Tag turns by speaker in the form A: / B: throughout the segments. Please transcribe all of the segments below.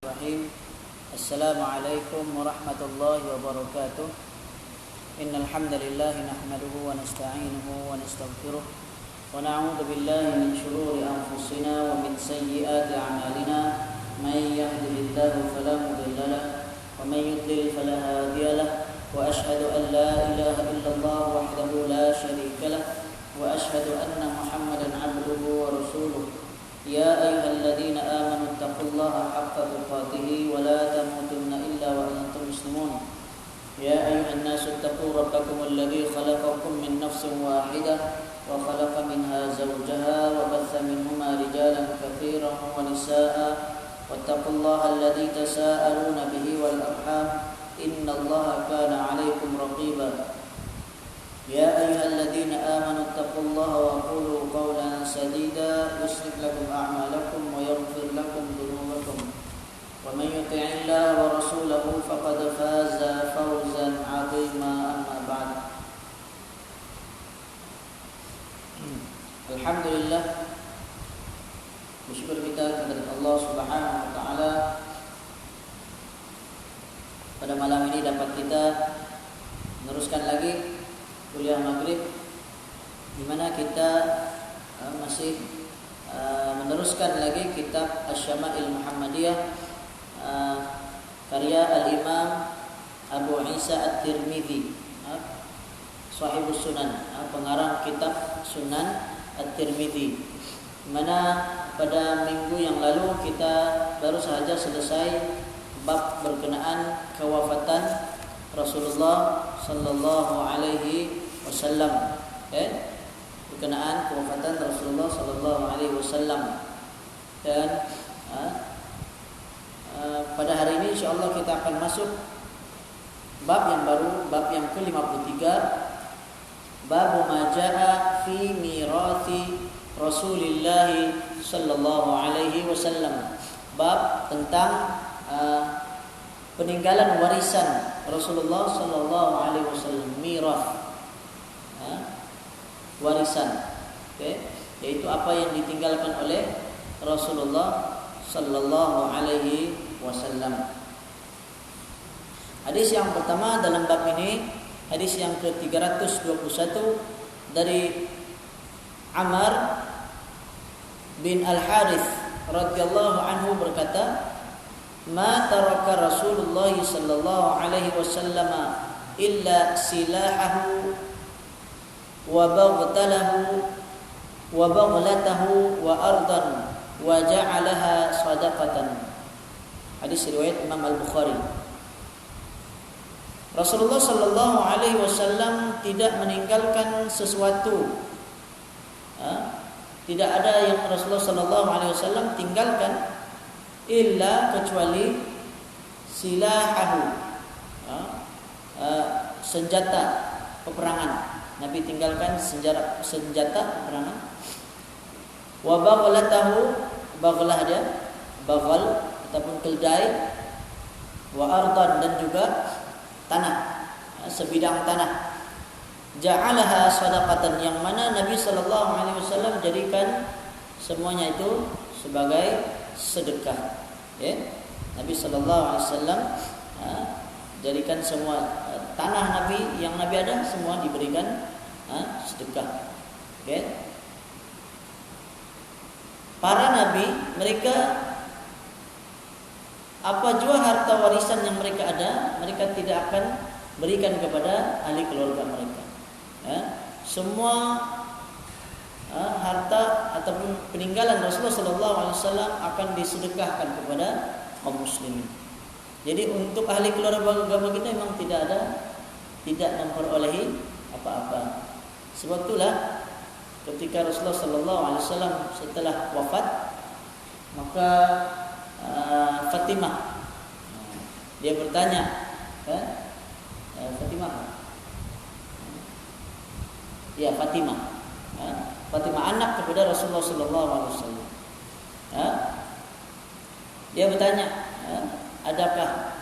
A: Bismillahirrahmanirrahim. Assalamualaikum warahmatullahi wabarakatuh. Innal hamdalillah nahmaduhu wa nasta'inuhu wa nastaghfiruh wa na'udzu billahi min shururi anfusina wa min sayyiati a'malina. May yahdihillahu fala mudilla lahu wa may yudlil fala hadiya lahu. Wa ashhadu an la ilaha illallah wahdahu la syarika lahu wa ashhadu anna Muhammadan 'abduhu wa rasuluh. يا أيها الذين آمنوا اتقوا الله حق تقاته ولا تموتن إلا وأنتم مسلمون يا أيها الناس اتقوا ربكم الذي خلقكم من نفس واحدة وخلق منها زوجها وبث منهما رجالا كثيرا ونساء واتقوا الله الذي تساءلون به والأرحام إن الله كان عليكم رقيبا يا أيها الذين آمنوا اتقوا الله وقولوا قولا سديدا يصلح لكم أعمالكم ويغفر لكم ذنوبكم ومن يطع الله ورسوله فقد فاز فوزا عظيما. أما بعد. Alhamdulillah, bersyukur kita kepada Allah Subhanahu wa taala pada malam ini dapat kita meneruskan lagi kuliah maghrib, di mana kita masih meneruskan lagi kitab Asy-Syama'il Muhammadiyah karya Al-Imam Abu Isa At-Tirmidzi, Shahibus Sunan, pengarang kitab Sunan At-Tirmidzi, di mana pada minggu yang lalu kita baru saja selesai bab berkenaan kewafatan Rasulullah sallallahu alaihi wasallam, berkenaan kewafatan Rasulullah sallallahu alaihi wasallam. Dan pada hari ini insyaallah kita akan masuk bab yang baru, bab yang ke-53, bab ma jaa fi mirathi Rasulillah sallallahu alaihi wasallam, bab tentang peninggalan warisan Rasulullah sallallahu alaihi wasallam, mirath, warisan, yaitu apa yang ditinggalkan oleh Rasulullah sallallahu alaihi wasallam. Hadis yang pertama dalam bab ini, hadis yang ke-321 dari Amr bin Al-Harith radhiyallahu anhu berkata, ma taraka Rasulullah sallallahu alaihi wasallam illa silahahu wa bagtalahu wa baghlatahu wa ardan wa ja'alaha shadaqatan. Hadis riwayat Imam Al-Bukhari. Rasulullah sallallahu alaihi wasallam tidak meninggalkan sesuatu, tidak ada yang Rasulullah sallallahu alaihi wasallam tinggalkan illa kecuali silahahu, senjata peperangan. Nabi tinggalkan senjata peperangan. Wa baghlatahu, baghlah dia, baghal ataupun keldai. Wa ardan, dan juga tanah, sebidang tanah. Ja'alaha shadaqatan, yang mana Nabi sallallahu alaihi wasallam jadikan semuanya itu sebagai sedekah. Nabi sallallahu alaihi wasallam jadikan semua tanah Nabi yang Nabi ada semua diberikan sedekah. Para nabi, mereka apa jua harta warisan yang mereka ada, mereka tidak akan berikan kepada ahli keluarga mereka. Semua harta ataupun peninggalan Rasulullah sallallahu alaihi wasallam akan disedekahkan kepada kaum muslimin. Jadi untuk ahli keluarga kita memang tidak memperolehi apa-apa. Sebab itulah ketika Rasulullah sallallahu alaihi wasallam setelah wafat, maka Fatimah, dia bertanya, Fatimah anak kepada Rasulullah sallallahu alaihi wasallam. Dia bertanya, adakah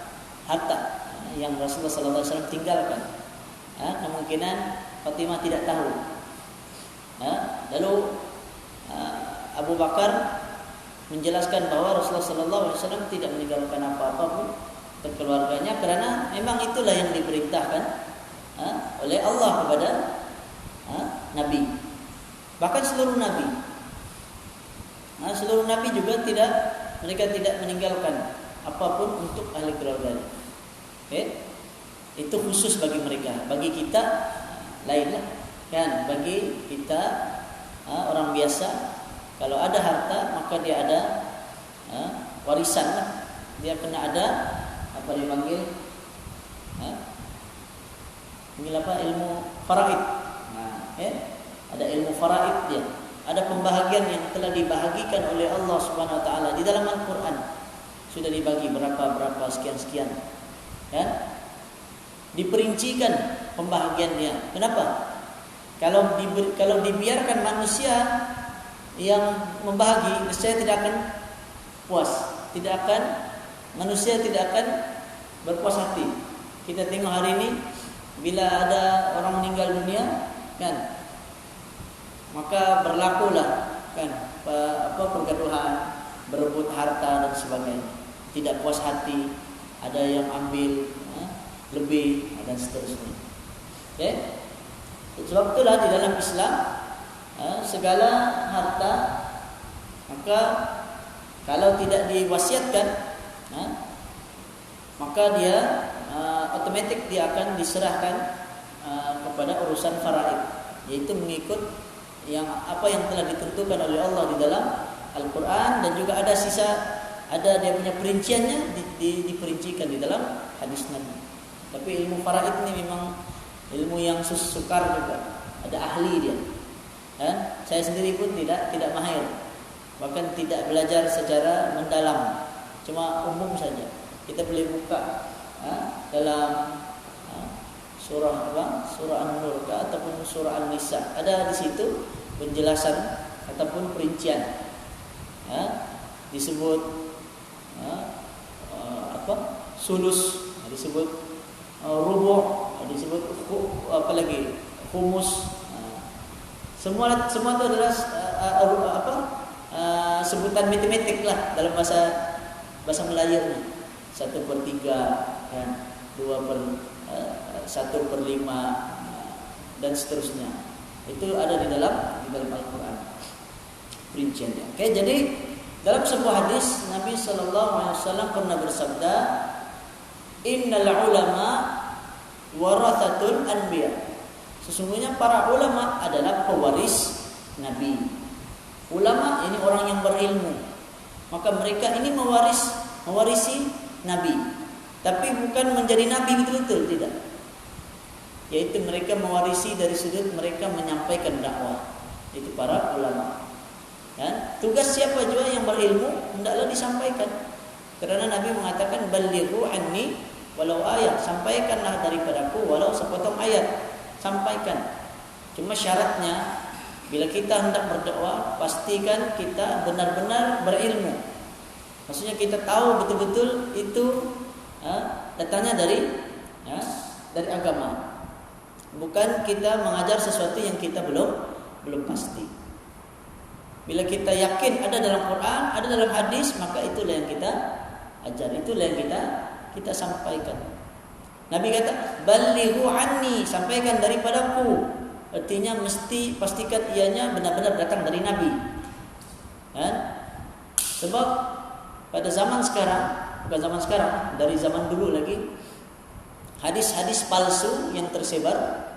A: harta yang Rasulullah sallallahu alaihi wasallam tinggalkan? Kemungkinan Fatimah tidak tahu. Lalu Abu Bakar menjelaskan bahwa Rasulullah sallallahu alaihi wasallam tidak meninggalkan apa-apa pun ke keluarganya, karena memang itulah yang diperintahkan oleh Allah kepada Nabi. Bahkan seluruh Nabi, seluruh Nabi juga mereka tidak meninggalkan apapun untuk ahli keluarganya. Itu khusus bagi mereka. Bagi kita lainlah, kan? Bagi kita orang biasa, kalau ada harta maka dia ada warisan lah. Dia kena ada apa dipanggil? Ilmu faraid. Ada ilmu faraid dia. Ada pembahagian yang telah dibahagikan oleh Allah Subhanahu wa taala di dalam Al-Qur'an. Sudah dibagi berapa sekian. Kan? Diperincikan pembahagiannya. Kenapa? Kalau dibiarkan manusia yang membahagi, niscaya tidak akan puas. Manusia tidak akan berpuas hati. Kita tengok hari ini, bila ada orang meninggal dunia, kan, maka berlakulah, kan, pergaduhan, berebut harta dan sebagainya. Tidak puas hati, ada yang ambil lebih dan seterusnya. Sebab itulah di dalam Islam segala harta, maka kalau tidak diwasiatkan, maka dia otomatis dia akan diserahkan kepada urusan faraid, yaitu mengikut apa yang telah ditentukan oleh Allah di dalam Al-Quran, dan juga ada dia punya perinciannya diperincikan di dalam hadis Nabi. Tapi ilmu faraid ini memang ilmu yang sukar juga, ada ahli dia. Saya sendiri pun tidak mahir, bahkan tidak belajar secara mendalam, cuma umum saja. Kita boleh buka dalam surah An-Nur ataupun surah An-Nisa, ada di situ penjelasan ataupun perincian. Disebut sulus, disebut rubu', disebut apa lagi, humus. Semua itu adalah sebutan matematik lah dalam bahasa Melayu. 1/3, kan, 1/5 dan seterusnya. Itu ada di dalam Al-Quran perinciannya. Jadi dalam sebuah hadis Nabi sallallahu alaihi wasallam pernah bersabda, innal ulama warathatul anbiya. Sesungguhnya para ulama adalah pewaris Nabi. Ulama ini orang yang berilmu, maka mereka ini mewarisi Nabi, tapi bukan menjadi Nabi betul-betul, tidak. Yaitu mereka mewarisi dari sudut mereka menyampaikan dakwah. Itu para ulama. Dan tugas siapa juga yang berilmu hendaklah disampaikan. Karena Nabi mengatakan balighu anni walau ayat, sampaikanlah daripadaku walau sepotong ayat, sampaikan. Cuma syaratnya bila kita hendak berdakwah, pastikan kita benar-benar berilmu. Maksudnya kita tahu betul-betul itu datangnya dari agama. Bukan kita mengajar sesuatu yang kita belum pasti. Bila kita yakin ada dalam Quran, ada dalam hadis, maka itulah yang kita ajar, itulah yang kita sampaikan. Nabi kata, "Ballighu anni", sampaikan daripadaku. Artinya mesti pastikan ianya benar-benar datang dari Nabi. Kan? Sebab pada zaman sekarang, bukan zaman sekarang, dari zaman dulu lagi, hadis-hadis palsu yang tersebar,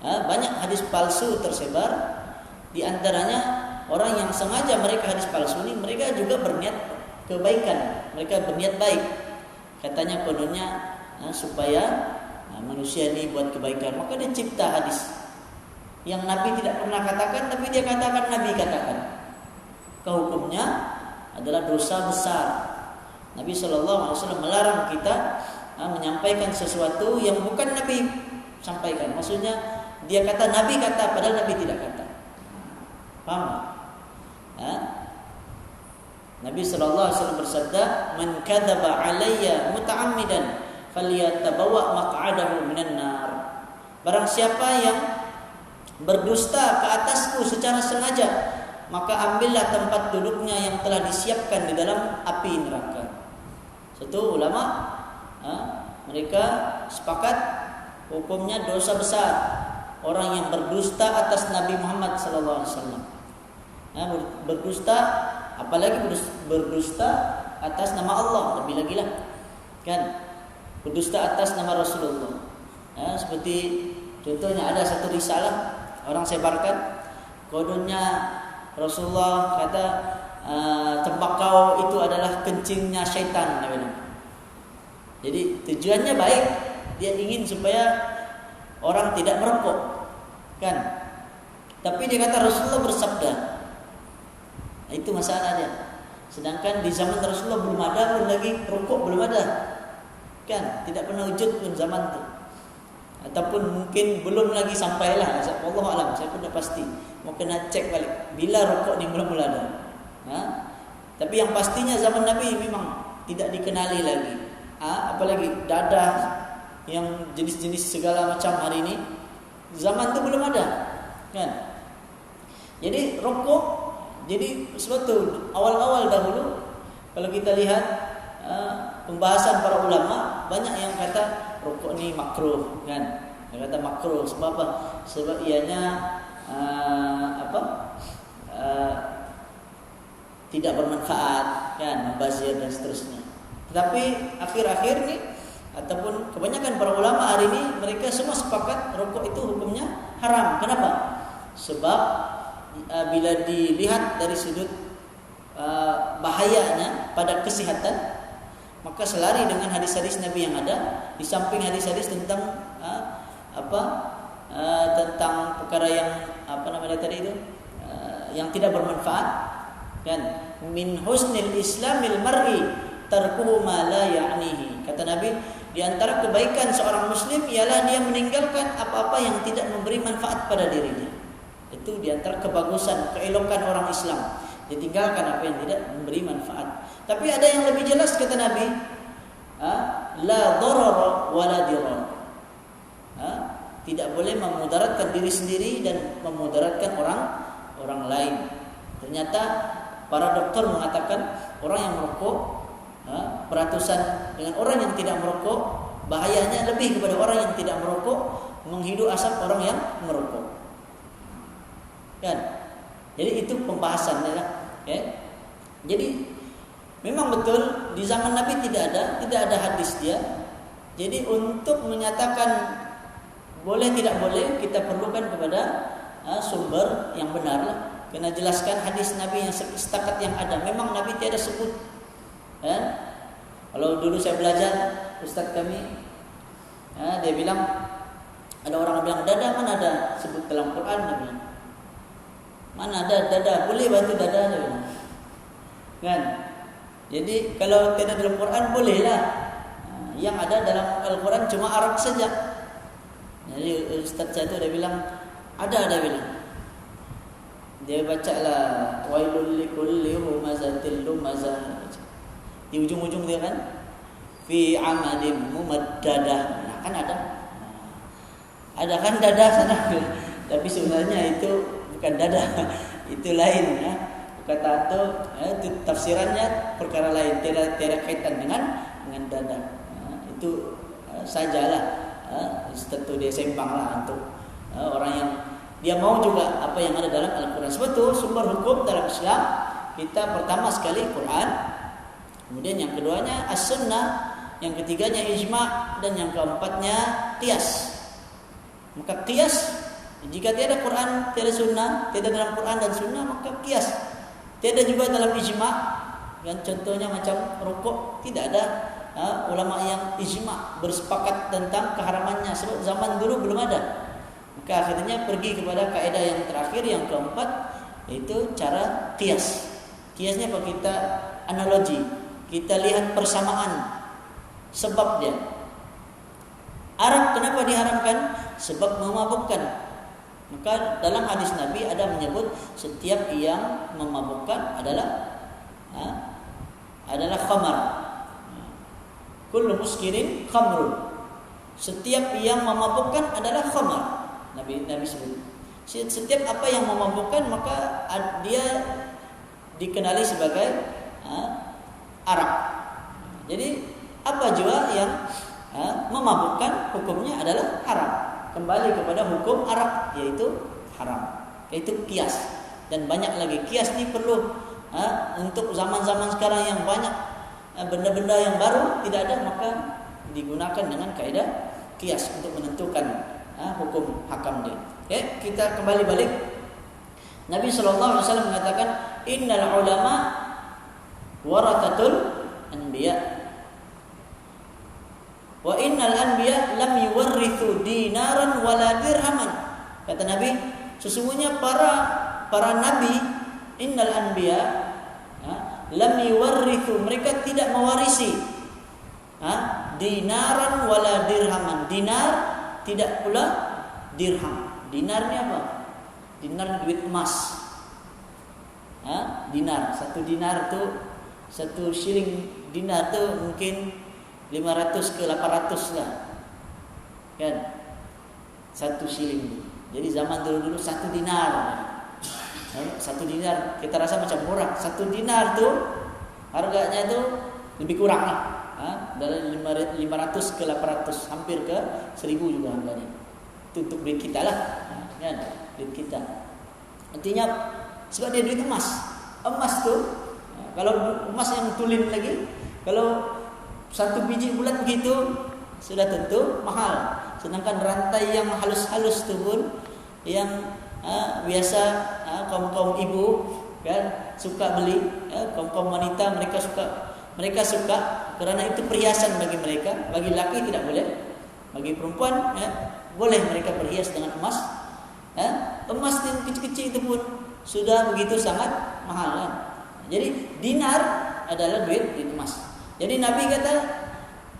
A: banyak hadis palsu tersebar. Di antaranya orang yang sengaja mereka hadis palsu ini, mereka juga berniat kebaikan, mereka berniat baik. Katanya kononnya supaya manusia ini buat kebaikan, maka dia cipta hadis yang Nabi tidak pernah katakan, tapi dia katakan Nabi katakan. Hukumnya adalah dosa besar. Nabi SAW melarang kita menyampaikan sesuatu yang bukan Nabi sampaikan. Maksudnya dia kata Nabi kata, padahal Nabi tidak kata. Paham? Nabi SAW bersabda, "Man kadzaba 'alayya muta'ammidan falyatabawwa maq'adahu minan nar." Barang siapa yang berdusta ke atasku secara sengaja, maka ambillah tempat duduknya yang telah disiapkan di dalam api neraka. Satu ulama mereka sepakat hukumnya dosa besar orang yang berdusta atas Nabi Muhammad sallallahu alaihi wasallam. Berdusta, apalagi berdusta atas nama Allah, lebih lagi lah. Kan? Berdusta atas nama Rasulullah. Seperti contohnya ada satu risalah orang sebarkan, kodenya Rasulullah kata tembakau itu adalah kencingnya syaitan. Jadi tujuannya baik, dia ingin supaya orang tidak merokok, kan? Tapi dia kata Rasulullah bersabda, nah, itu masalahnya. Sedangkan di zaman Rasulullah belum ada pun lagi rokok, belum ada, kan? Tidak pernah wujud pun zaman itu, ataupun mungkin belum lagi sampailah. Allah alam, saya pun dah pasti. Mau kena cek balik bila rokok ni mula-mula ada. Tapi yang pastinya zaman Nabi memang tidak dikenali lagi. Apalagi dadah yang jenis-jenis segala macam hari ini, zaman itu belum ada, kan? Jadi rokok, jadi sesuatu awal-awal dahulu kalau kita lihat pembahasan para ulama, banyak yang kata rokok ni makruh, kan? Yang kata makruh sebab apa? Sebab ianya tidak bermanfaat, kan, membazir dan seterusnya. Tetapi akhir-akhir ni ataupun kebanyakan para ulama hari ini mereka semua sepakat rokok itu hukumnya haram. Kenapa? Sebab bila dilihat dari sudut bahayanya pada kesihatan, maka selari dengan hadis-hadis Nabi yang ada. Di samping hadis-hadis tentang tentang perkara yang yang tidak bermanfaat, kan? Min husnil islamil mar'i tarkuhu ma la ya'nihi. Kata Nabi, di antara kebaikan seorang muslim ialah dia meninggalkan apa-apa yang tidak memberi manfaat pada dirinya. Itu di antara kebagusan, keelokan orang Islam. Dia tinggalkan apa yang tidak memberi manfaat. Tapi ada yang lebih jelas kata Nabi, la darara wa la dirar. Tidak boleh memudaratkan diri sendiri dan memudaratkan orang lain. Ternyata para dokter mengatakan orang yang merokok beratusan dengan orang yang tidak merokok, bahayanya lebih kepada orang yang tidak merokok menghirup asap orang yang merokok, kan? Jadi itu pembahasannya lah, okay? Jadi memang betul di zaman Nabi tidak ada hadis dia. Jadi untuk menyatakan boleh tidak boleh, kita perlukan kepada sumber yang benar lah. Kena jelaskan hadis Nabi yang setakat yang ada. Memang Nabi tiada sebut. Kalau dulu saya belajar, ustaz kami dia bilang, ada orang bilang dada mana ada sebut dalam Quran, dia bilang mana ada dada, boleh bantu dada, dia bilang, kan? Jadi kalau tidak dalam Quran bolehlah, yang ada dalam Al-Quran cuma Arab saja. Jadi ustaz saya tu dia bilang ada, dia bilang, dia bacalah wailul likulli humazatil lumazah. Di ujung-ujung dia kan fi amadim mumaddadah. Nah, kan ada kan dada sana. Tapi sebenarnya itu bukan dada. Itu lain, ya. Kata itu tafsirannya perkara lain, tidak kaitan dengan dada. Itu sajalah. Tentu dia sembanglah untuk orang yang dia mau juga apa yang ada dalam Al-Quran. Sebab itu sumber hukum dalam Islam kita pertama sekali Quran, kemudian yang keduanya as-sunnah, yang ketiganya ijma', dan yang keempatnya qiyas. Maka qiyas, jika tiada Quran, tiada sunnah, tiada dalam Quran dan sunnah, maka qiyas. Tiada juga dalam ijma', yang contohnya macam rokok, tidak ada ulama yang ijma' bersepakat tentang keharamannya, sebab zaman dulu belum ada. Maka akhirnya pergi kepada kaidah yang terakhir, yang keempat, yaitu cara qiyas. Qiyasnya apa? Kita analogi. Kita lihat persamaan sebab dia. Arak kenapa diharamkan? Sebab memabukkan. Maka dalam hadis Nabi ada menyebut setiap yang memabukkan adalah khamar. Kullu muskirin khamrun. Setiap yang memabukkan adalah khamar. Nabi sebut. Setiap apa yang memabukkan maka dia dikenali sebagai arak. Jadi apa jua yang memabukkan hukumnya adalah haram. Kembali kepada hukum arak, yaitu haram, yaitu kias. Dan banyak lagi kias ini perlu untuk zaman-zaman sekarang yang banyak benda-benda yang baru tidak ada, maka digunakan dengan kaidah kias untuk menentukan hukum hakam dia. Okay, kita kembali balik. Nabi SAW mengatakan, innal ulama warathatul anbiya wa innal anbiya lam yuwarrithu dinaran wala dirhaman. Kata Nabi, sesungguhnya para nabi, innal anbiya lam yuwarrithu, mereka tidak mewarisi dinaran wala dirhaman. Dinar tidak pula dirham. Dinar ni apa? Dinar duit emas. Dinar, satu dinar tu, satu shilling dinar tu mungkin 500 ke 800 lah, kan? Satu shilling. Jadi zaman dulu satu dinar. Satu dinar kita rasa macam murah. Satu dinar tu harganya tu lebih kurang lah. Dari 500 ke 800, hampir ke 1000 juga harganya. Itu untuk duit kita lah, kan? Duit kita. Artinya sebab dia duit emas. Emas tu, kalau emas yang tulen lagi, kalau satu biji bulat begitu sudah tentu mahal. Sedangkan rantai yang halus-halus tu pun, yang biasa kaum ibu kan suka beli, kaum wanita mereka suka kerana itu perhiasan bagi mereka. Bagi laki tidak boleh, bagi perempuan boleh mereka berhias dengan emas. Emas yang kecil-kecil itu pun sudah begitu sangat mahal, kan? Jadi dinar adalah duit emas. Jadi Nabi kata,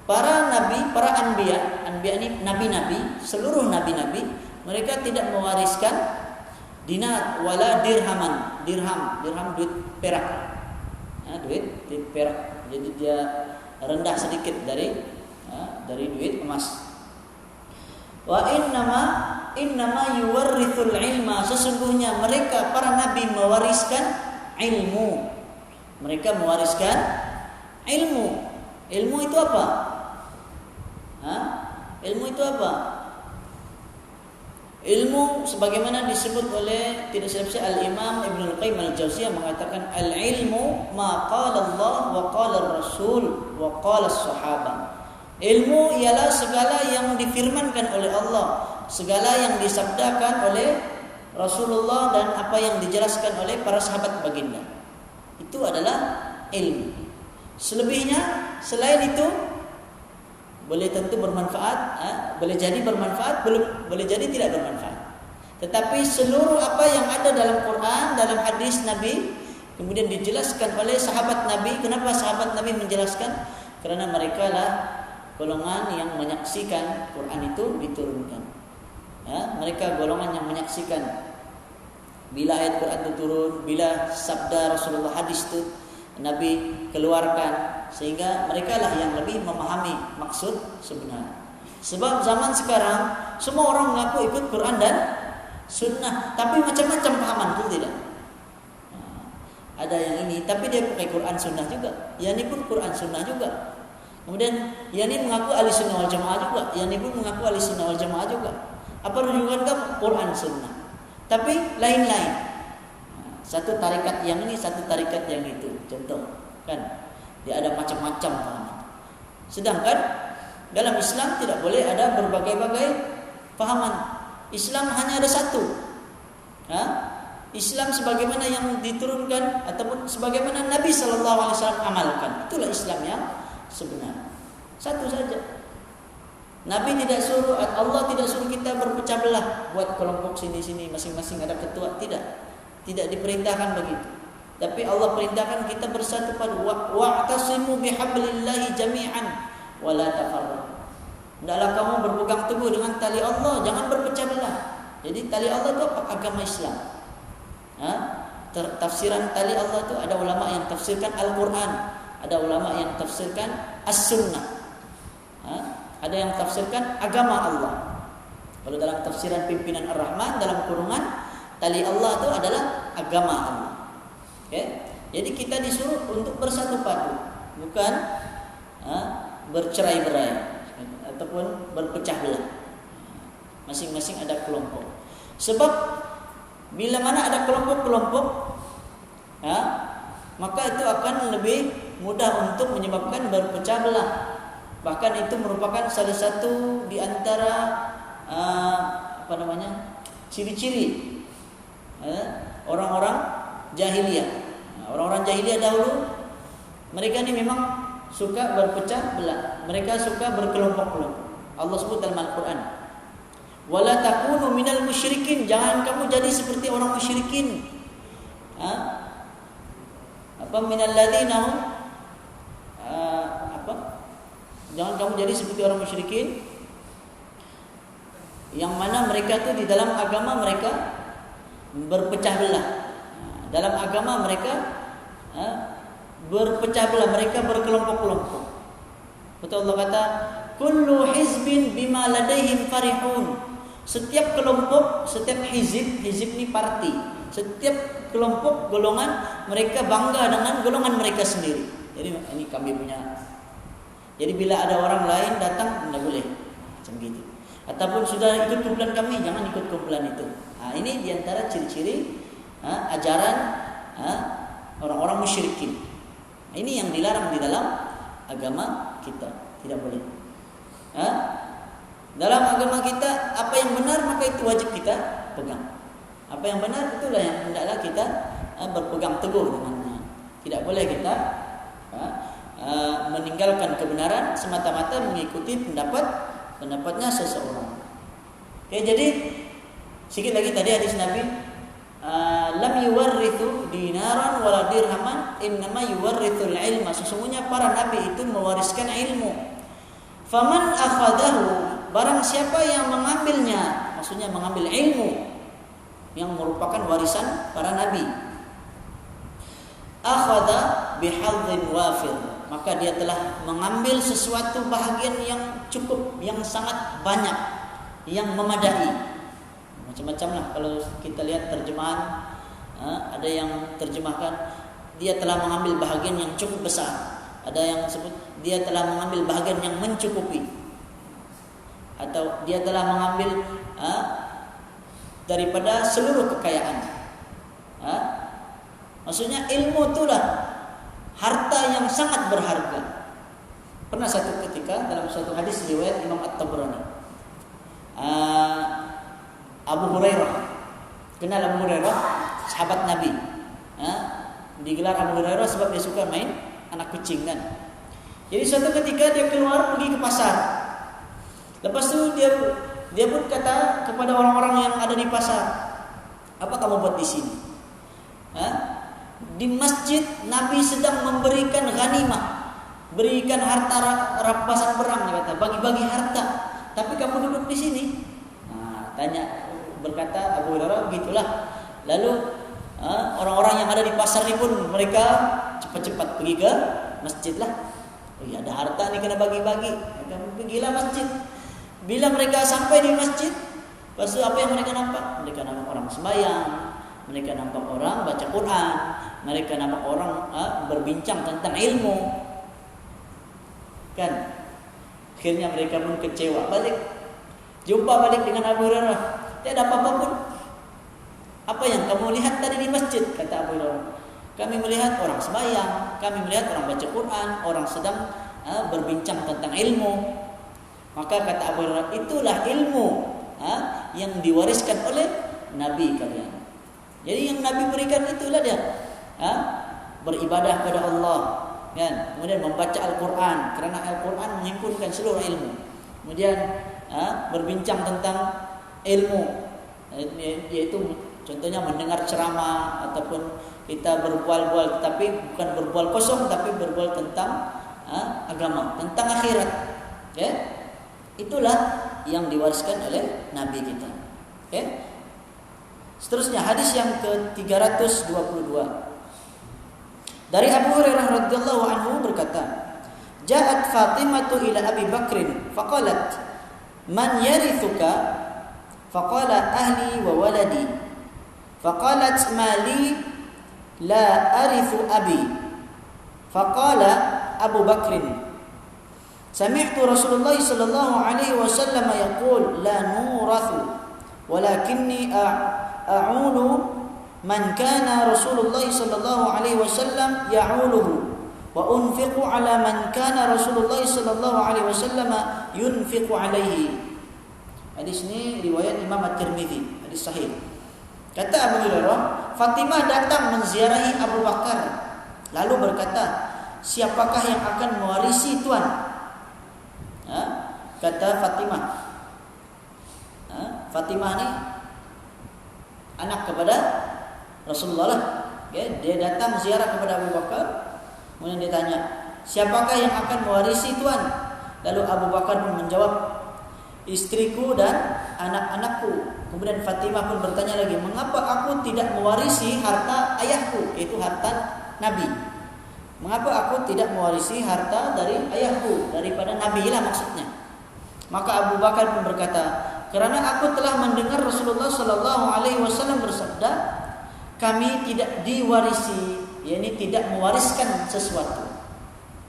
A: para nabi, para anbiya ini nabi-nabi, seluruh nabi-nabi, mereka tidak mewariskan dinar wala dirhaman. Dirham duit perak. Duit perak. Jadi dia rendah sedikit dari duit emas. Wa innama yuwarrithul ilma, sesungguhnya mereka para nabi mewariskan ilmu. Mereka mewariskan ilmu. Ilmu itu apa? Ilmu itu apa? Ilmu sebagaimana disebut oleh tidak siapa Al-Imam Ibnu Al-Qayyim Al-Jauziyah mengatakan, al-ilmu ma qala Allah wa qala Rasul wa qala as-sahabah. Ilmu ialah segala yang difirmankan oleh Allah, segala yang disabdakan oleh Rasulullah dan apa yang dijelaskan oleh para sahabat baginda. Itu adalah ilmu. Selebihnya selain itu boleh tentu bermanfaat, boleh jadi bermanfaat, boleh jadi tidak bermanfaat. Tetapi seluruh apa yang ada dalam Quran, dalam hadis Nabi, kemudian dijelaskan oleh sahabat Nabi. Kenapa sahabat Nabi menjelaskan? Kerana mereka lah golongan yang menyaksikan Quran itu diturunkan. Mereka golongan yang menyaksikan bila ayat Quran itu turun, bila sabda Rasulullah hadis itu Nabi keluarkan, sehingga mereka lah yang lebih memahami maksud sebenarnya. Sebab zaman sekarang semua orang mengaku ikut Quran dan Sunnah, tapi macam-macam pahaman, betul tidak? Ada yang ini, tapi dia pakai Quran Sunnah juga. Yang ini pun Quran Sunnah juga. Kemudian yang ini mengaku ahli Sunnah wal Jamaah juga. Yang ini pun mengaku ahli Sunnah wal Jamaah juga. Apa rujukan kamu? Quran Sunnah. Tapi lain-lain. Satu tarikat yang ini, satu tarikat yang itu. Contoh, kan? Dia ada macam-macam pahaman. Sedangkan dalam Islam tidak boleh ada berbagai-bagai pahaman. Islam hanya ada satu. Islam sebagaimana yang diturunkan ataupun sebagaimana Nabi SAW amalkan. Itulah Islam yang sebenar. Satu saja. Nabi tidak suruh, Allah tidak suruh kita berpecah belah, buat kelompok sini-sini, masing-masing ada ketua. Tidak diperintahkan begitu. Tapi Allah perintahkan kita bersatu pada wa'tasimu bihablillahi jami'an wa la tafarraqu. Hendaklah kamu berpegang teguh dengan tali Allah, jangan berpecah belah. Jadi tali Allah itu apa? Agama Islam. Tafsiran tali Allah itu ada ulama yang tafsirkan Al-Quran, ada ulama yang tafsirkan As-Sunnah, ada yang tafsirkan agama Allah. Kalau dalam tafsiran pimpinan Ar-Rahman dalam kurungan Tali Allah itu adalah agama Allah. Okay? Jadi kita disuruh untuk bersatu padu, bukan bercerai-berai ataupun berpecah belah. Masing-masing ada kelompok. Sebab bila mana ada kelompok-kelompok, maka itu akan lebih mudah untuk menyebabkan berpecah belah. Bahkan itu merupakan salah satu di antara ciri-ciri orang-orang jahiliyah. Orang-orang jahiliyah dahulu, mereka ni memang suka berpecah belah. Mereka suka berkelompok-kelompok. Allah sebut dalam Al-Quran, wala takunu minal musyrikin, jangan kamu jadi seperti orang musyrikin. Minal ladzina hum jangan kamu jadi seperti orang musyrikin yang mana mereka tu di dalam agama mereka berpecah belah. Dalam agama mereka berpecah belah, mereka berkelompok-kelompok. Betul Allah kata, kullu hizbin bima ladaihim farihun. Setiap kelompok, setiap hizib ni parti. Setiap kelompok, golongan, mereka bangga dengan golongan mereka sendiri. Jadi ini kami punya. Jadi bila ada orang lain datang, tidak boleh macam gitu. Ataupun sudah ikut kumpulan kami, jangan ikut kumpulan itu. Ini diantara ciri-ciri ajaran orang-orang musyrikin. Ini yang dilarang di dalam agama kita, tidak boleh. Dalam agama kita, apa yang benar maka itu wajib kita pegang. Apa yang benar itulah yang hendaklah kita berpegang teguh dengannya. Tidak boleh kita meninggalkan kebenaran semata-mata mengikuti pendapatnya seseorang. Oke, jadi sikit lagi tadi hadis Nabi, lam yuwarrithu dinaran wala dirhaman, innama yuwarrithul ilma. Sesungguhnya para nabi itu mewariskan ilmu. Faman akhadahu, barang siapa yang mengambilnya, maksudnya mengambil ilmu yang merupakan warisan para nabi, akhadha bihadzin wafir, maka dia telah mengambil sesuatu bahagian yang cukup, yang sangat banyak, yang memadai. Macam-macam lah kalau kita lihat terjemahan, ada yang terjemahkan dia telah mengambil bahagian yang cukup besar, ada yang sebut dia telah mengambil bahagian yang mencukupi, atau dia telah mengambil daripada seluruh kekayaan. Maksudnya ilmu itulah harta yang sangat berharga. Pernah satu ketika dalam suatu hadis riwayat Imam At-Tabrani, Abu Hurairah, kenal Abu Hurairah, sahabat Nabi. Digelar Abu Hurairah sebab dia suka main anak kucing kan. Jadi suatu ketika dia keluar pergi ke pasar. Lepas tu dia pun kata kepada orang-orang yang ada di pasar, apa kamu buat di sini? Di masjid Nabi sedang memberikan ghanimah, berikan harta rampasan perang, dia kata, bagi-bagi harta. Tapi kamu duduk di sini. Tanya, berkata Abu Hurairah, begitulah. Lalu orang-orang yang ada di pasar ini pun mereka cepat-cepat pergi ke masjid lah. Ada harta ni kena bagi-bagi. Pergilah masjid. Bila mereka sampai di masjid, lepas itu apa yang mereka nampak? Mereka nampak orang sembahyang, mereka nampak orang baca Quran, mereka nampak orang berbincang tentang ilmu. Kan? Akhirnya mereka pun kecewa balik. Jumpa balik dengan Abu Hurairah. Tidak ada apa-apa pun. Apa yang kamu lihat tadi di masjid? Kata Abu Hurairah. Kami melihat orang sembahyang, kami melihat orang baca Quran, orang sedang berbincang tentang ilmu. Maka kata Abu Hurairah, itulah ilmu yang diwariskan oleh Nabi kalian. Jadi yang Nabi berikan itulah dia, beribadah kepada Allah, kan? Kemudian membaca Al-Quran, kerana Al-Quran menghimpunkan seluruh ilmu. Kemudian berbincang tentang ilmu, yaitu contohnya mendengar ceramah ataupun kita berbual-bual, tapi bukan berbual kosong, tapi berbual tentang agama, tentang akhirat. Okay? Itulah yang diwariskan oleh Nabi kita. Okay? Seterusnya hadis yang ke-322 dari Abu Hurairah radhiyallahu anhu berkata, "Ja'at Fatimah ila Abi Bakrin faqalat, man yarithuka?" Faqala ahli wa waladi. Faqalat mali la arithu abi. Faqala Abu Bakr, sami'tu Rasulullah sallallahu alaihi wasallam yaqul la nurathu walakinni a'ulu man kana Rasulullah sallallahu alaihi wasallam ya'uluhu wa unfiqu ala man kana Rasulullah sallallahu alaihi wasallam yunfiqu alaihi. Hadis ini riwayat Imam At-Tirmidzi, hadis sahih. Kata Abu Hurairah, Fatimah datang menziarahi Abu Bakar lalu berkata, siapakah yang akan mewarisi tuan? Kata Fatimah. Fatimah ni anak kepada Rasulullah lah. Dia datang ziarah kepada Abu Bakar. Kemudian dia tanya, siapakah yang akan mewarisi tuan? Lalu Abu Bakar pun menjawab, istriku dan anak-anakku. Kemudian Fatimah pun bertanya lagi, mengapa aku tidak mewarisi harta ayahku, yaitu harta Nabi? Mengapa aku tidak mewarisi harta dari ayahku, daripada Nabi lah maksudnya? Maka Abu Bakar pun berkata, karena aku telah mendengar Rasulullah sallallahu alaihi wasallam bersabda, kami tidak diwarisi, yakni tidak mewariskan sesuatu.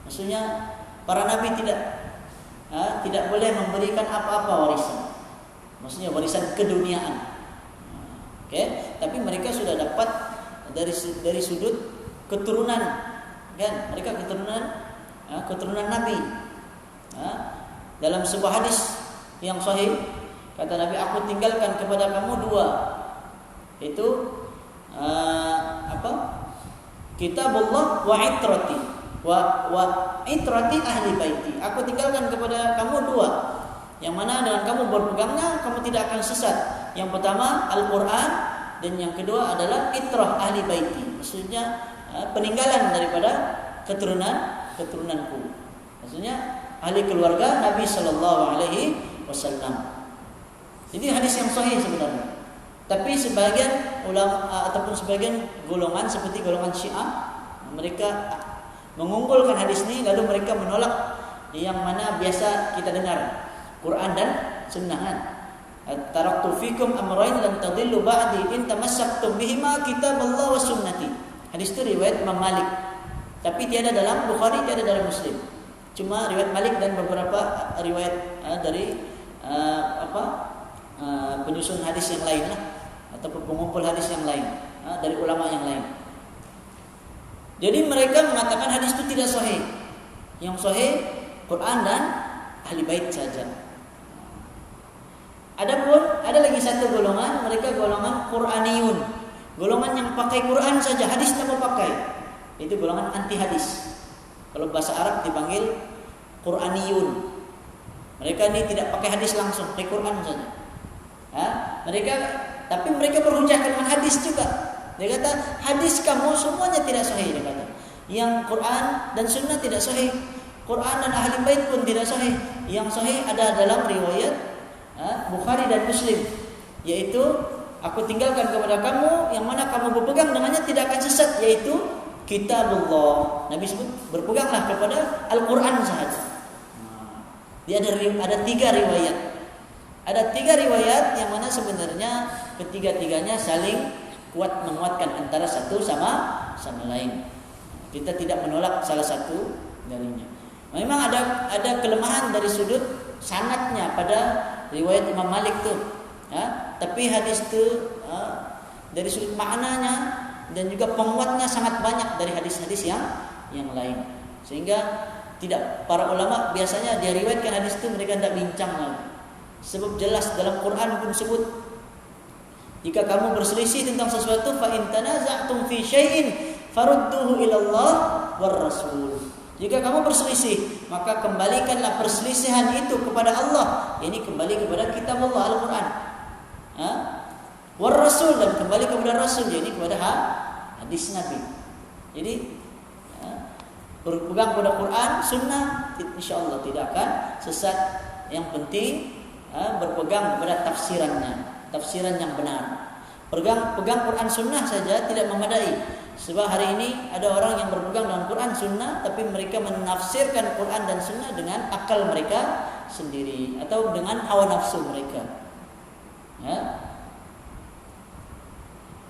A: Maksudnya para nabi tidak boleh memberikan apa-apa warisan. Maksudnya warisan keduniaan. Tapi mereka sudah dapat dari sudut keturunan, kan? Mereka keturunan Nabi. Dalam sebuah hadis yang sahih, kata Nabi, aku tinggalkan kepada kamu dua, itu Kitabullah wa itrati wa itrati ahli baiti. Aku tinggalkan kepada kamu dua, yang mana dengan kamu berpegangnya kamu tidak akan sesat. Yang pertama Al-Quran, dan yang kedua adalah itrah ahli baiti. Maksudnya peninggalan daripada keturunanku. Maksudnya ahli keluarga Nabi sallallahu alaihi wasallam. Jadi hadis yang sahih sebenarnya. Tapi sebagian ulama ataupun sebagian golongan seperti golongan Syiah, mereka mengunggulkan hadis ini, lalu mereka menolak yang mana biasa kita dengar, Quran dan Sunnah. Taraktu fikum amrayn lan tadillu ba'di in tamassaktum bihima kitaballah wa sunnati. Hadis itu riwayat Imam Malik, tapi tiada dalam Bukhari, tiada dalam Muslim. Cuma riwayat Malik dan beberapa riwayat dari penyusun hadis yang lain lah, ataupun pengumpul hadis yang lain dari ulama yang lain. Jadi mereka mengatakan hadis itu tidak sahih. Yang sahih Quran dan ahli bait saja. Adapun ada lagi satu golongan, mereka golongan Quraniyun, golongan yang pakai Quran saja, hadis tak mau pakai. Itu golongan anti hadis. Kalau bahasa Arab dipanggil Quraniyun. Mereka ini tidak pakai hadis langsung, pakai Quran saja. Tapi mereka berhujah dengan hadis juga. Dia kata hadis kamu semuanya tidak sahih. Dia kata yang Quran dan Sunnah tidak sahih, Quran dan ahli bait pun tidak sahih. Yang sahih ada dalam riwayat Bukhari dan Muslim, yaitu aku tinggalkan kepada kamu yang mana kamu berpegang dengannya tidak akan sesat, yaitu Kitabullah. Nabi sebut berpeganglah kepada Al-Quran sahaja. Dia ada tiga riwayat. Ada tiga riwayat yang mana sebenarnya ketiga-tiganya saling kuat menguatkan antara satu sama lain. Kita tidak menolak salah satu darinya. Memang ada kelemahan dari sudut sanadnya pada riwayat Imam Malik tu. Tapi hadis itu dari sudut maknanya dan juga penguatnya sangat banyak dari hadis-hadis yang lain. Sehingga tidak, para ulama biasanya dia riwayatkan hadis itu mereka tidak bincang lagi. Sebab jelas dalam Quran pun sebut, jika kamu berselisih tentang sesuatu, fa in tanaza'tum fi syai'in farudduhu ila Allah war rasul. Jika kamu berselisih, maka kembalikanlah perselisihan itu kepada Allah. Ini kembali kepada kitab Allah Al-Quran. War rasul, dan kembali kepada Rasul, ini kepada hadis Nabi. Jadi berpegang pada Quran, Sunnah, insya Allah tidak akan sesat. Yang penting berpegang kepada tafsiran yang benar. Pegang Quran Sunnah saja tidak memadai. Sebab hari ini ada orang yang berpegang dengan Quran Sunnah, tapi mereka menafsirkan Quran dan Sunnah dengan akal mereka sendiri atau dengan hawa nafsu mereka.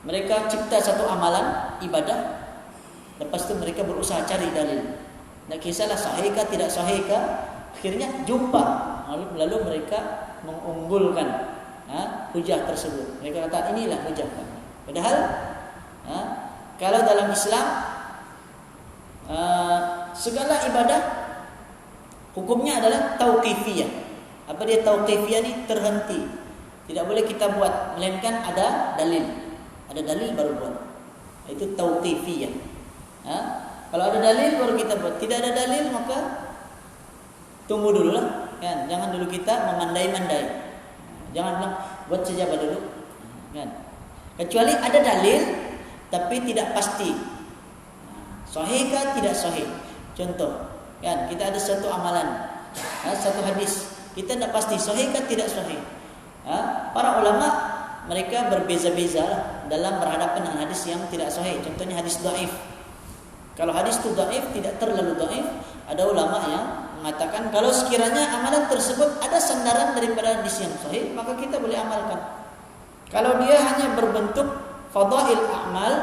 A: Mereka cipta satu amalan ibadah, lepas itu mereka berusaha cari dalil. Tak kisahlah sahihkah tidak sahihkah, akhirnya jumpa, lalu mereka mengunggulkan hujah tersebut. Mereka kata inilah hujah kami. Padahal kalau dalam Islam segala ibadah hukumnya adalah tauqifiyah. Apa dia tauqifiyah ni? Terhenti. Tidak boleh kita buat melainkan ada dalil. Ada dalil baru buat. Itu tauqifiyah. Kalau ada dalil baru kita buat. Tidak ada dalil maka tunggu dulu lah, kan? Jangan dulu kita memandai-mandai. Jangan bilang buat saja dulu, kan? Kecuali ada dalil tapi tidak pasti. Sahihkah tidak sahih? Contoh, kan? Kita ada satu amalan, satu hadis, kita tidak pasti sahihkah tidak sahih. Para ulama mereka berbeza-beza dalam berhadapan dengan hadis yang tidak sahih. Contohnya hadis dhaif. Kalau hadis itu dhaif, tidak terlalu dhaif, ada ulama yang mengatakan kalau sekiranya amalan tersebut ada sandaran daripada hadis yang sahih, maka kita boleh amalkan. Kalau dia hanya berbentuk fadail a'mal,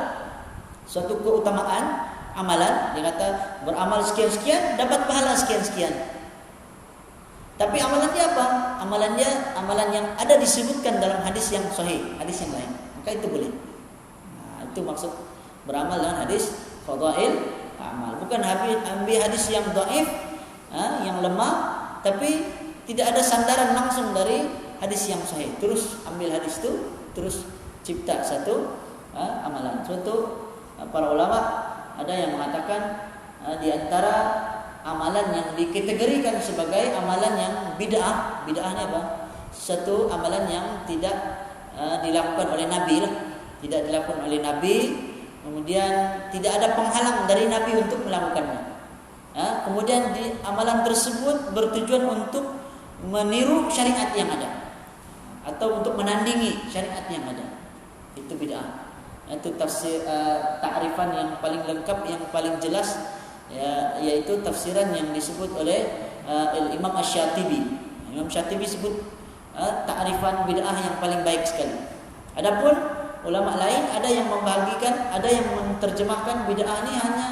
A: suatu keutamaan amalan, dia kata beramal sekian-sekian dapat pahala sekian-sekian. Tapi amalan dia apa? Amalan yang ada disebutkan dalam hadis yang sahih, hadis yang lain, maka itu boleh. Itu maksud beramal dengan hadis fadail a'mal. Bukan ambil hadis yang dhaif, yang lemah, tapi tidak ada sandaran langsung dari hadis yang sahih. Terus ambil hadis itu, terus cipta satu amalan. Suatu para ulama ada yang mengatakan di antara amalan yang dikategorikan sebagai amalan yang bid'ah. Bid'ah ni apa? Satu amalan yang tidak dilakukan oleh Nabi lah. Tidak dilakukan oleh Nabi, kemudian tidak ada penghalang dari Nabi untuk melakukannya. Kemudian di amalan tersebut bertujuan untuk meniru syariat yang ada atau untuk menandingi syariat yang ada. Itu bid'ah. Itu tafsir ta'rifan yang paling lengkap, yang paling jelas, yaitu tafsiran yang disebut oleh Imam Asy-Syatibi. Imam Syatibi sebut ta'rifan bid'ah yang paling baik sekali. Adapun ulama lain ada yang membagikan, ada yang menerjemahkan bid'ah ini hanya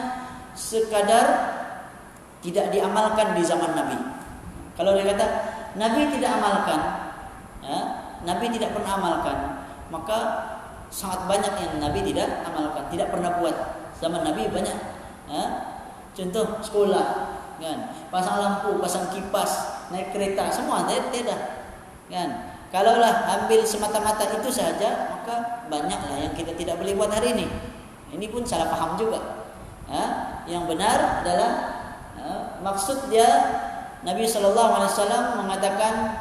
A: sekadar tidak diamalkan di zaman Nabi. Kalau dia kata Nabi tidak amalkan, Nabi tidak pernah amalkan, maka sangat banyak yang Nabi tidak amalkan, tidak pernah buat. Zaman Nabi banyak. Contoh sekolah, kan? Pasang lampu, pasang kipas, naik kereta, semua tidak, kan? Kalaulah ambil semata-mata itu saja, maka banyaklah yang kita tidak boleh buat hari ini. Ini pun salah paham juga. Yang benar adalah maksud dia Nabi SAW mengatakan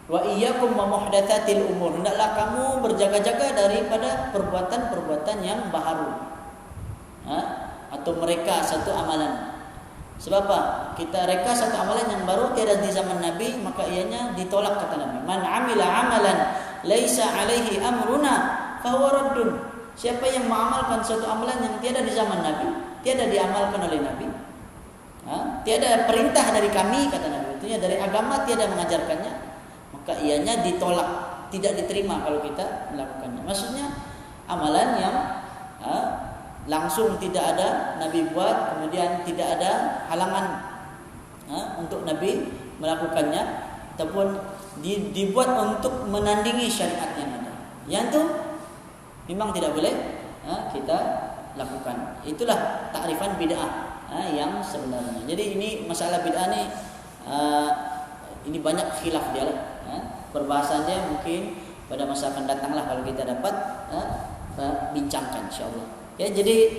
A: wa iyyakum wa muhdatsatil umur. Hendaklah kamu berjaga-jaga daripada perbuatan-perbuatan yang baharu. Atau mereka satu amalan. Sebab apa? Kita reka satu amalan yang baru tiada di zaman Nabi, maka ianya ditolak kata Nabi. Man amila amalan laisa alaihi amruna fahuwa raddun. Siapa yang mengamalkan suatu amalan yang tiada di zaman Nabi, tiada diamalkan oleh Nabi, tiada perintah dari kami kata Nabi, artinya dari agama tiada mengajarkannya, maka ianya ditolak, tidak diterima kalau kita melakukannya. Maksudnya amalan yang langsung tidak ada Nabi buat, kemudian tidak ada halangan untuk Nabi melakukannya, ataupun dibuat untuk menandingi syariat yang ada, yang itu memang tidak boleh kita lakukan. Itulah takrifan bid'ah yang sebenarnya. Jadi ini masalah bid'ah ini banyak khilaf dia lah. Perbahasan dia mungkin pada masa akan datanglah kalau kita dapat bincangkan insyaallah. Ya, jadi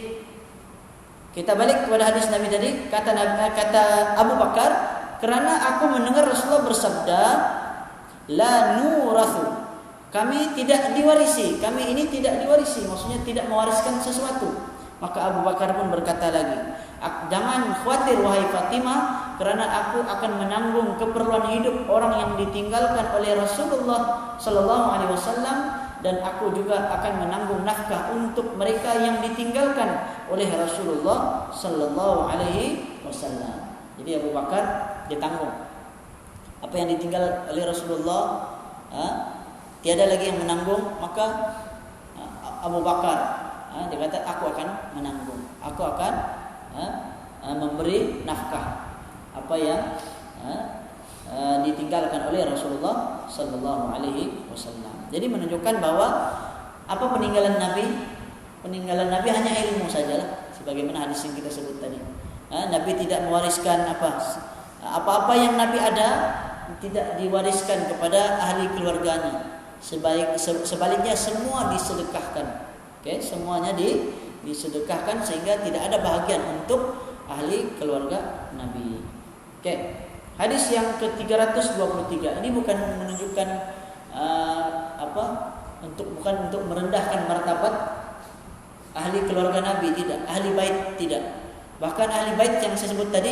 A: kita balik kepada hadis Nabi tadi. Kata Abu Bakar, kerana aku mendengar Rasulullah bersabda, la nurathu, kami tidak diwarisi, kami ini tidak diwarisi, maksudnya tidak mewariskan sesuatu. Maka Abu Bakar pun berkata lagi, jangan khawatir wahai Fatimah, kerana aku akan menanggung keperluan hidup orang yang ditinggalkan oleh Rasulullah sallallahu alaihi wasallam, dan aku juga akan menanggung nafkah untuk mereka yang ditinggalkan oleh Rasulullah sallallahu alaihi wasallam. Jadi Abu Bakar ditanggung apa yang ditinggal oleh Rasulullah, tiada lagi yang menanggung, maka Abu Bakar. Dia kata aku akan menanggung, aku akan memberi nafkah apa yang ditinggalkan oleh Rasulullah sallallahu alaihi wasallam. Jadi menunjukkan bahwa apa peninggalan Nabi? Peninggalan Nabi hanya ilmu sajalah, sebagaimana hadis yang kita sebut tadi. Nabi tidak mewariskan apa-apa yang Nabi ada tidak diwariskan kepada ahli keluarganya. Sebaliknya semua disedekahkan. Semuanya disedekahkan sehingga tidak ada bahagian untuk ahli keluarga Nabi. Hadis yang ke-323 ini bukan menunjukkan bukan untuk merendahkan martabat ahli keluarga Nabi, tidak. Ahli bait tidak. Bahkan ahli bait yang saya sebut tadi,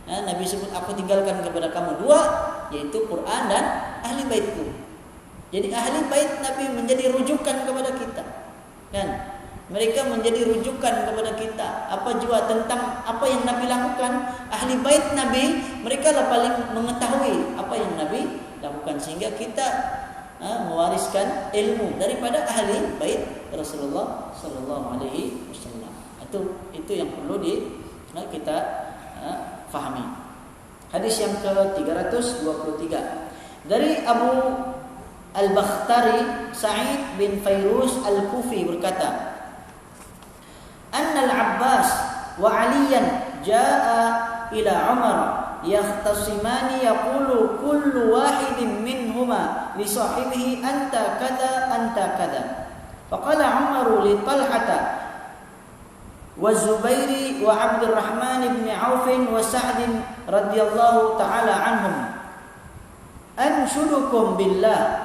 A: Nabi sebut aku tinggalkan kepada kamu dua, yaitu Quran dan ahli baitku. Jadi ahli bait Nabi menjadi rujukan kepada kita. Kan? Mereka menjadi rujukan kepada kita. Apa jua tentang apa yang Nabi lakukan, ahli bait Nabi, mereka lah paling mengetahui apa yang Nabi lakukan, sehingga kita mewariskan ilmu daripada ahli bait Rasulullah sallallahu alaihi wasallam. Itu yang perlu kita fahami. Hadis yang ke-323 dari Abu Al-Bakhtari Sa'id bin Fairuz Al-Kufi berkata, Anna al-Abbas wa Aliyan jaa ila Umar yahtasimani yaqulu kullu wahidin minhuma li sahibihi anta kada faqala Umar li Talhata wa Zubair wa Abdurrahman ibn Auf wa Sa'd radhiyallahu ta'ala anhum anshudukum billah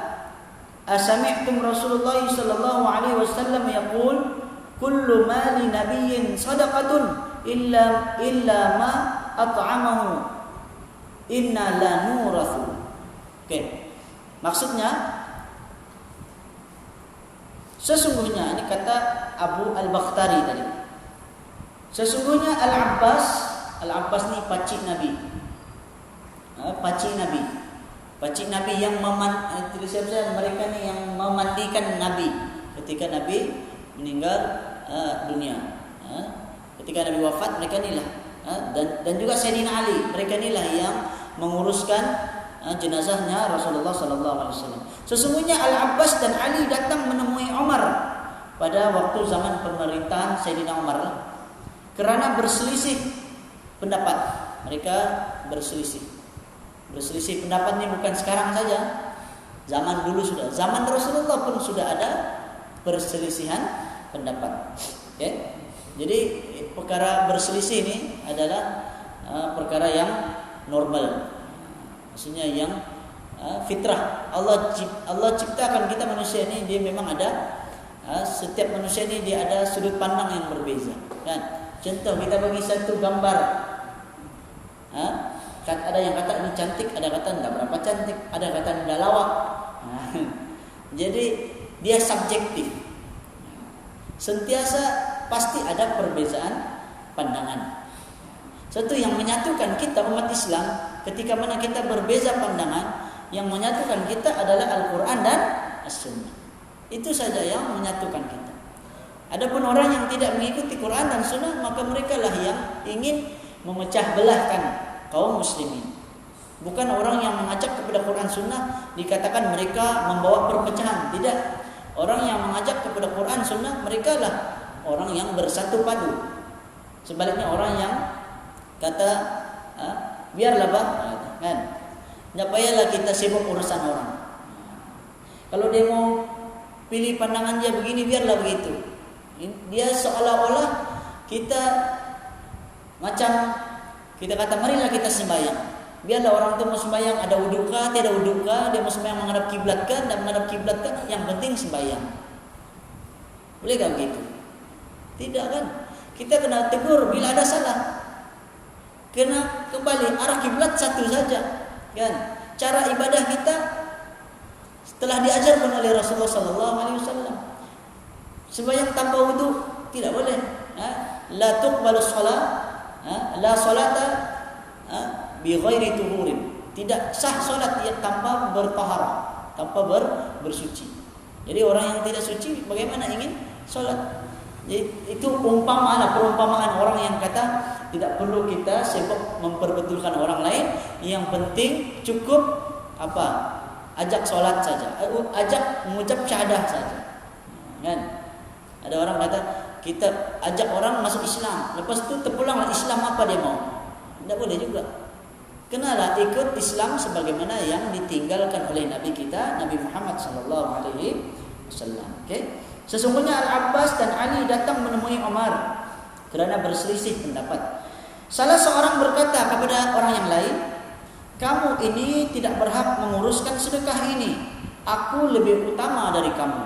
A: asami'tum Rasulullah sallallahu alaihi wasallam yaqul kullu mali nabiyyin sadaqatun illa ma at'amahu inna la nurathu. Maksudnya sesungguhnya, ini kata Abu Al-Bakhtari tadi, sesungguhnya Al-Abbas ni pacik Nabi. Pacik Nabi yang mereka ni yang memandikan Nabi ketika Nabi meninggal dunia. Ketika Nabi wafat, mereka inilah dan juga Sayyidina Ali, mereka inilah yang menguruskan jenazahnya Rasulullah sallallahu alaihi wasallam. Sesungguhnya Al-Abbas dan Ali datang menemui Umar pada waktu zaman pemerintahan Sayyidina Umar kerana berselisih pendapat. Mereka berselisih pendapat ini bukan sekarang saja, zaman dulu sudah, zaman Rasulullah pun sudah ada perselisihan pendapat. Jadi perkara berselisih ini adalah perkara yang normal, maksudnya yang fitrah. Allah ciptakan kita manusia ini, dia memang ada setiap manusia ini dia ada sudut pandang yang berbeza. Kan? Contoh kita bagi satu gambar, ada yang kata ini cantik, ada kata enggak berapa cantik, ada kata enggak lawak. Jadi dia subjektif. Sentiasa pasti ada perbezaan pandangan. Satu yang menyatukan kita umat Islam ketika mana kita berbeza pandangan, yang menyatukan kita adalah Al-Quran dan As-Sunnah. Itu saja yang menyatukan kita. Adapun orang yang tidak mengikuti Quran dan Sunnah, maka mereka lah yang ingin memecah belahkan kaum muslimin. Bukan orang yang mengajak kepada Quran Sunnah dikatakan mereka membawa perpecahan. Tidak. Orang yang mengajak kepada Quran Sunnah, mereka lah orang yang bersatu padu. Sebaliknya orang yang kata biarlah bang, kan? Tidak payahlah kita sibuk urusan orang. Kalau dia mau pilih pandangan dia begini, biarlah begitu. Dia seolah-olah kita macam kita kata marilah kita sembahyang. Biarlah orang itu mau sembahyang ada wudhu kah, tidak wudhu kah, dia mau sembahyang menghadap kiblat kan, dan menghadap kiblat kan, yang penting sembahyang. Boleh tak begitu? Tidak kan? Kita kena tegur bila ada salah. Kena kembali arah kiblat satu saja. Kan? Cara ibadah kita setelah diajarkan oleh Rasulullah sallallahu alaihi wasallam. Sembahyang tanpa wudhu tidak boleh. La tuqbalu shalah, la salata bi ghairi tuhurin. Tidak sah solat tanpa bertaharah, tanpa bersuci. Jadi orang yang tidak suci bagaimana ingin sholat. Jadi itu perumpamaan orang yang kata tidak perlu kita sibuk memperbetulkan orang lain, yang penting cukup apa? Ajak sholat saja, ajak mengucap syahadah saja. Kan? Ada orang kata kita ajak orang masuk Islam, lepas itu terpulanglah Islam apa dia mau? Tidak boleh juga. Kenalah ikut Islam sebagaimana yang ditinggalkan oleh Nabi kita Nabi Muhammad sallallahu alaihi wasallam. Okey. Sesungguhnya Al-Abbas dan Ali datang menemui Umar kerana berselisih pendapat. Salah seorang berkata kepada orang yang lain, "Kamu ini tidak berhak menguruskan sedekah ini. Aku lebih utama dari kamu."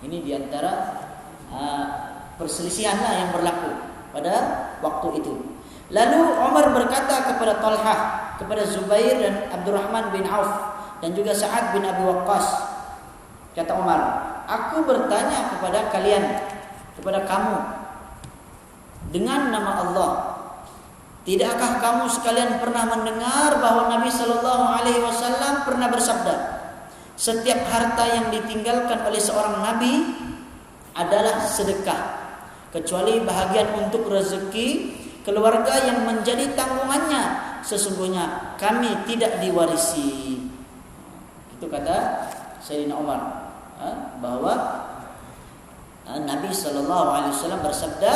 A: Ini diantara perselisihanlah yang berlaku pada waktu itu. Lalu Umar berkata kepada Talhah, kepada Zubair dan Abdurrahman bin Auf dan juga Sa'ad bin Abi Waqqas. Kata Umar, "Aku bertanya kepada kalian, kepada kamu dengan nama Allah. Tidakkah kamu sekalian pernah mendengar bahawa Nabi sallallahu alaihi wasallam pernah bersabda, setiap harta yang ditinggalkan oleh seorang nabi adalah sedekah, kecuali bahagian untuk rezeki keluarga yang menjadi tanggungannya, sesungguhnya kami tidak diwarisi." Itu kata Sayyidina Umar, bahwa Nabi SAW bersabda,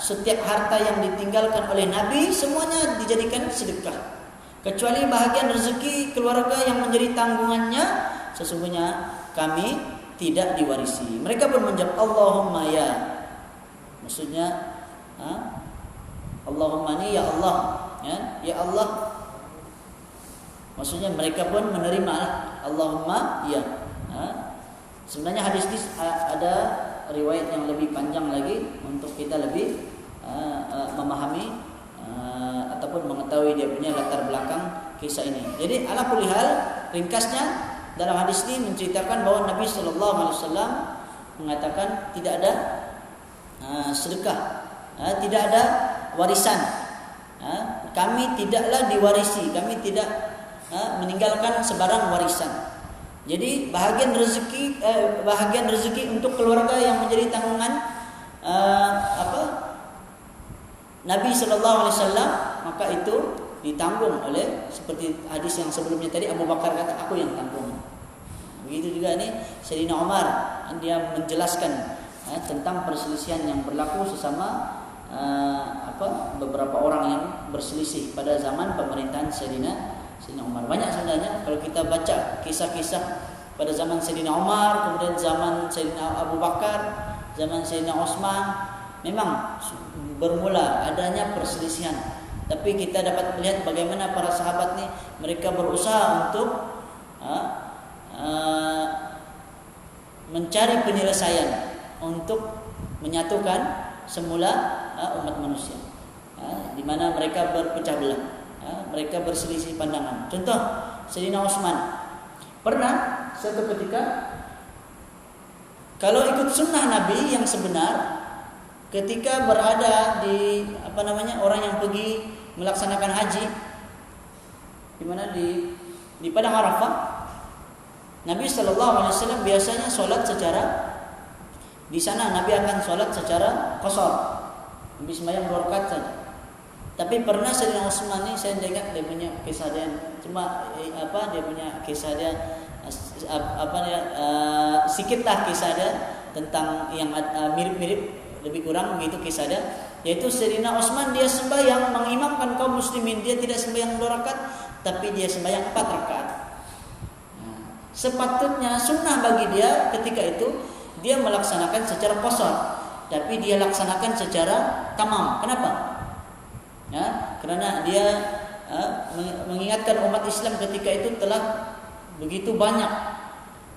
A: setiap harta yang ditinggalkan oleh Nabi semuanya dijadikan sedekah, kecuali bahagian rezeki keluarga yang menjadi tanggungannya, sesungguhnya kami tidak diwarisi. Mereka pun menjawab, Allahumma ya. Maksudnya Allahumma ni ya Allah, ya Allah. Maksudnya mereka pun menerima Allahumma ya. Sebenarnya hadis ini ada riwayat yang lebih panjang lagi untuk kita lebih memahami ataupun mengetahui dia punya latar belakang kisah ini. Jadi ala kulli hal, ringkasnya dalam hadis ini menceritakan bahwa Nabi sallallahu alaihi wasallam mengatakan tidak ada sedekah, tidak ada warisan. Kami tidaklah diwarisi, kami tidak meninggalkan sebarang warisan. Jadi bahagian rezeki untuk keluarga yang menjadi tanggungan Nabi sallallahu alaihi wasallam, maka itu ditanggung oleh, seperti hadis yang sebelumnya tadi, Abu Bakar kata aku yang tanggung. Begitu juga ini Sayyidina Umar, dia menjelaskan tentang perselisihan yang berlaku sesama beberapa orang yang berselisih pada zaman pemerintahan Sayyidina Umar. Banyak sebenarnya kalau kita baca kisah-kisah pada zaman Sayyidina Umar, kemudian zaman Sayyidina Abu Bakar, zaman Sayyidina Utsman, memang bermula adanya perselisihan. Tapi kita dapat melihat bagaimana para sahabat ni mereka berusaha untuk mencari penyelesaian untuk menyatukan semula umat manusia, di mana mereka berpecah belah, mereka berselisih pandangan. Contoh Sayyidina Utsman pernah suatu ketika, kalau ikut sunnah Nabi yang sebenar, ketika berada di orang yang pergi melaksanakan haji, di mana di padang Arafah, Nabi sallallahu alaihi wasallam biasanya solat secara, di sana Nabi akan solat secara qasar, Nabi sembahyang 2 rakaat saja. Tapi pernah Sayyidina Utsman ni, saya ingat dia punya kisah dia, cuma dia punya kisah dia sikitlah kisah dia tentang yang mirip-mirip, lebih kurang begitu kisah dia, yaitu Sayyidina Utsman dia sembahyang mengimamkan kaum muslimin, dia tidak sembahyang 2 rakaat, tapi dia sembahyang 4 rakaat. Sepatutnya sunnah bagi dia ketika itu dia melaksanakan secara qasar, tapi dia laksanakan secara tamam. Kenapa? Kerana dia mengingatkan umat Islam ketika itu telah begitu banyak,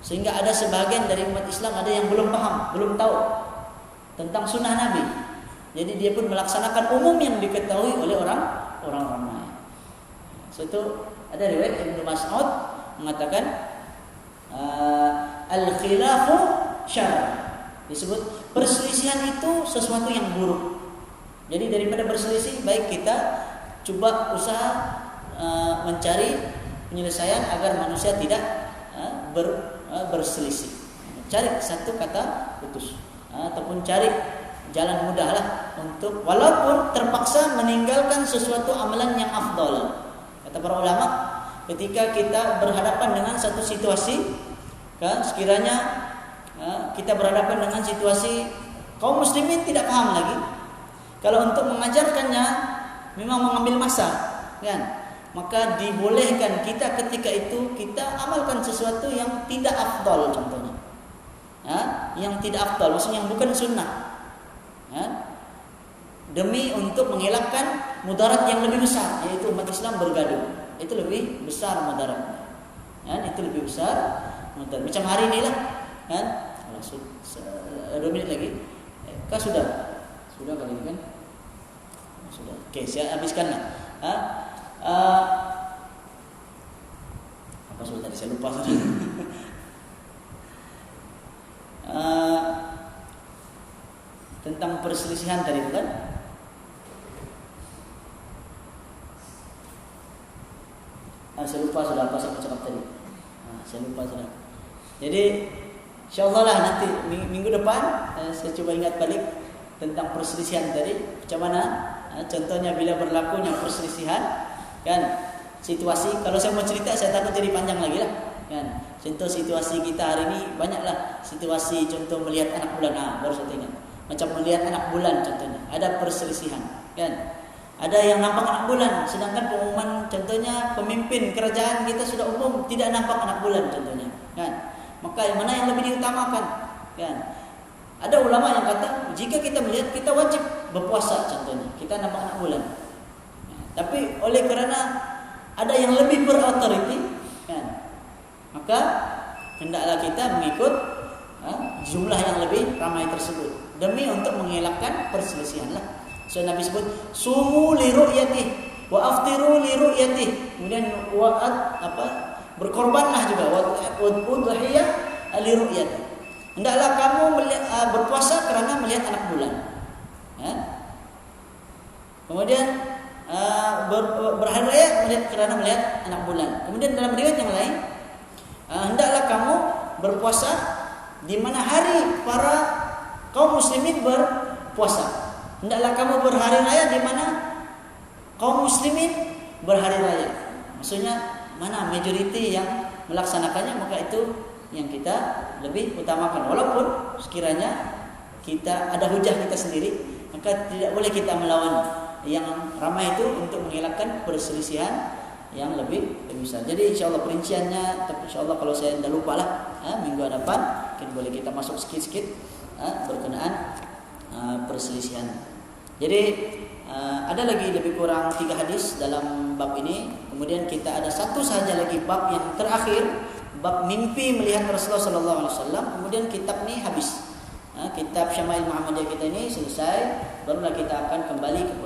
A: sehingga ada sebahagian dari umat Islam ada yang belum paham, belum tahu tentang sunnah Nabi. Jadi dia pun melaksanakan umum yang diketahui oleh orang ramai. Suatu ada riwayat Ibnu Mas'ud mengatakan al-khilafu syarr, disebut perselisihan itu sesuatu yang buruk. Jadi daripada berselisih, baik kita cuba usaha mencari penyelesaian agar manusia tidak berselisih. Cari satu kata putus. ataupun cari jalan mudahlah untuk walaupun terpaksa meninggalkan sesuatu amalan yang afdal. Kata para ulama, ketika kita berhadapan dengan satu situasi, kan, sekiranya kita berhadapan dengan situasi kaum muslimin tidak paham lagi, kalau untuk mengajarkannya memang mengambil masa, kan, maka dibolehkan kita ketika itu kita amalkan sesuatu yang tidak afdal, contohnya, yang tidak afdal, maksudnya yang bukan sunnah. Demi untuk mengelakkan mudarat yang lebih besar, yaitu umat Islam bergaduh. Itu lebih besar mudaratnya, itu lebih besar mudarat. Macam hari ini lah, kan, 2 menit lagi, sudah kali ini kan, sudah. Oke, saya habiskan lah. Apa sudah tadi saya lupa sudah. Tentang perselisihan tadi itu kan, saya lupa sudah apa saya cakap tadi. Saya lupa sudah. Jadi insyaallah lah nanti minggu depan saya coba ingat balik tentang perselisihan tadi. Macam mana? Contohnya bila berlakunya perselisihan, kan, situasi. Kalau saya mau cerita saya takut jadi panjang lagi lah, kan. Contoh situasi kita hari ini banyaklah situasi. Contoh melihat anak bulan, baru saya ingat. Macam melihat anak bulan contohnya, ada perselisihan, kan. Ada yang nampak anak bulan, sedangkan pengumuman contohnya pemimpin kerajaan kita sudah umum tidak nampak anak bulan contohnya, kan. Maka yang mana yang lebih diutamakan, kan. Ada ulama yang kata jika kita melihat kita wajib berpuasa contohnya, kita nampak anak bulan. Tapi oleh kerana ada yang lebih berautoriti, kan, maka hendaklah kita mengikut jumlah yang lebih ramai tersebut demi untuk mengelakkan perselisihan lah. So Nabi sebut sumu li ru'yatih wa aftiru li ru'yatih. Kemudian berkorbanlah juga udhiyah li ru'yatih. Hendaklah kamu berpuasa kerana melihat anak bulan. Kemudian berhari raya kerana melihat anak bulan. Kemudian dalam riwayat yang lain, hendaklah kamu berpuasa di mana hari para kaum muslimin berpuasa. Hendaklah kamu berhari raya di mana kaum muslimin berhari raya. Maksudnya mana majoriti yang melaksanakannya, maka itu yang kita lebih utamakan. Walaupun sekiranya kita ada hujah kita sendiri, maka tidak boleh kita melawan yang ramai itu untuk mengelakkan perselisihan yang lebih besar. Jadi insyaallah perinciannya, tapi insyaallah kalau saya tidak lupa lah, minggu depan mungkin boleh kita masuk sikit-sikit berkenaan perselisihan. Jadi ada lagi lebih kurang 3 hadis dalam bab ini. Kemudian kita ada satu sahaja lagi bab yang terakhir, bab mimpi melihat Rasulullah sallallahu alaihi wasallam. Kemudian kitab ni habis. Kitab Syama'il Muhammadiyah kita ini selesai, barulah kita akan kembali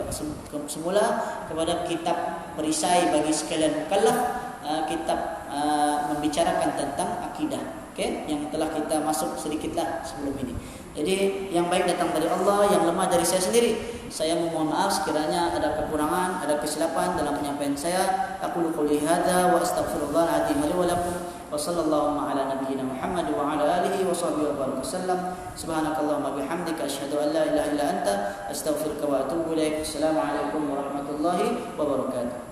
A: semula kepada kitab perisai bagi sekalian mukallaf, kitab membicarakan tentang akidah, yang telah kita masuk sedikitlah sebelum ini. Jadi yang baik datang dari Allah, yang lemah dari saya sendiri. Saya memohon maaf sekiranya ada kekurangan, ada kesilapan dalam penyampaian saya. Aqulu qouli hadza wa astaghfirullahal azim li wa lakum. Wa sallallahu ala nabiyyina Muhammad wa ala alihi wa sahbihi wa baraka sallam. Subhanakallahumma bihamdika asyhadu an la ilaha illa anta astaghfiruka wa atubu ilaik. Assalamualaikum warahmatullahi wabarakatuh.